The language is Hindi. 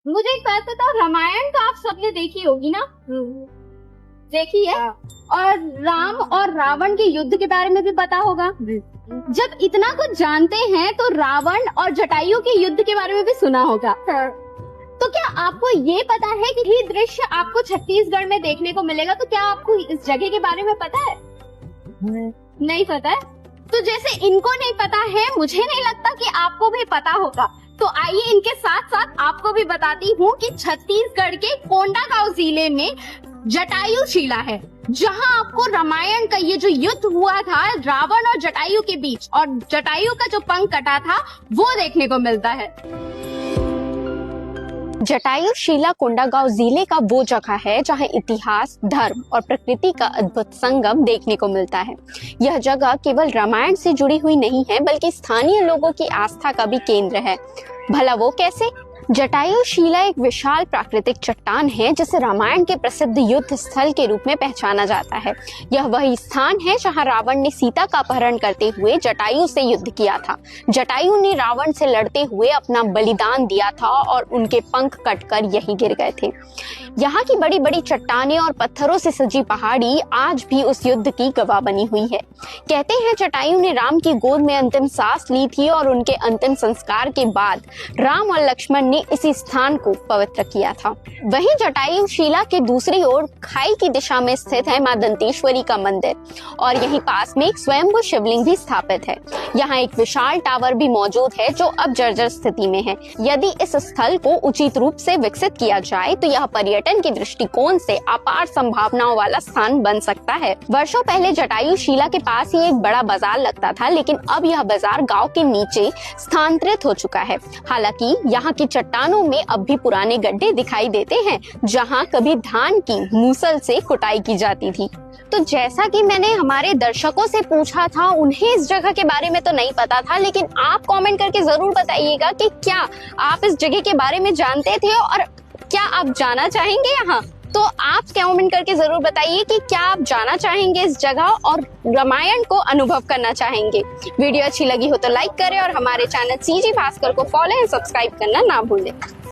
मुझे एक बात बताओ, रामायण तो आप सबने देखी होगी ना? देखी है। और राम और रावण के युद्ध के बारे में भी पता होगा। जब इतना कुछ जानते हैं तो रावण और जटायु के युद्ध के बारे में भी सुना होगा। तो क्या आपको ये पता है कि ये दृश्य आपको छत्तीसगढ़ में देखने को मिलेगा? तो क्या आपको इस जगह के बारे में पता है? नहीं पता है? तो जैसे इनको नहीं पता है, मुझे नहीं लगता कि आपको भी पता होगा। तो आइए इनके साथ साथ आपको भी बताती हूँ कि छत्तीसगढ़ के कोंडागांव जिले में जटायु शिला है, जहाँ आपको रामायण का ये जो युद्ध हुआ था रावण और जटायु के बीच, और जटायु का जो पंख कटा था वो देखने को मिलता है। जटायु शिला कोंडागांव जिले का वो जगह है जहां इतिहास, धर्म और प्रकृति का अद्भुत संगम देखने को मिलता है। यह जगह केवल रामायण से जुड़ी हुई नहीं है, बल्कि स्थानीय लोगों की आस्था का भी केंद्र है। भला वो कैसे? जटायु शिला एक विशाल प्राकृतिक चट्टान है जिसे रामायण के प्रसिद्ध युद्ध स्थल के रूप में पहचाना जाता है। यह वही स्थान है जहां रावण ने सीता का अपहरण करते हुए जटायु से युद्ध किया था। जटायु ने रावण से लड़ते हुए अपना बलिदान दिया था और उनके पंख कटकर यहीं गिर गए थे। यहाँ की बड़ी बड़ी चट्टानें और पत्थरों से सजी पहाड़ी आज भी उस युद्ध की गवाह बनी हुई है। कहते हैं जटायु ने राम की गोद में अंतिम सांस ली थी और उनके अंतिम संस्कार के बाद राम और लक्ष्मण ने इसी स्थान को पवित्र किया था। वहीं जटायु शिला के दूसरी ओर खाई की दिशा में स्थित है मां दंतेश्वरी का मंदिर, और यहीं पास में एक स्वयंभू शिवलिंग भी स्थापित है। यहाँ एक विशाल टावर भी मौजूद है जो अब जर्जर स्थिति में है। यदि इस स्थल को उचित रूप से विकसित किया जाए तो यह पर्यटन के दृष्टिकोण से अपार संभावनाओं वाला स्थान बन सकता है। वर्षों पहले जटायु शिला के पास ही एक बड़ा बाजार लगता था, लेकिन अब यह बाजार गांव के नीचे स्थानांतरित हो चुका है। हालांकि यहाँ की चट्टानों में अब भी पुराने गड्ढे दिखाई देते हैं जहां कभी धान की मूसल से कुटाई की जाती थी। तो जैसा कि मैंने हमारे दर्शकों से पूछा था, उन्हें इस जगह के बारे में तो नहीं पता था, लेकिन आप कमेंट करके जरूर बताइएगा कि क्या आप इस जगह के बारे में जानते थे और क्या आप जाना चाहेंगे यहाँ। तो आप कमेंट करके जरूर बताइए कि क्या आप जाना चाहेंगे इस जगह और रामायण को अनुभव करना चाहेंगे। वीडियो अच्छी लगी हो तो लाइक करें और हमारे चैनल सीजी भास्कर को फॉलो एंड सब्सक्राइब करना ना भूलें।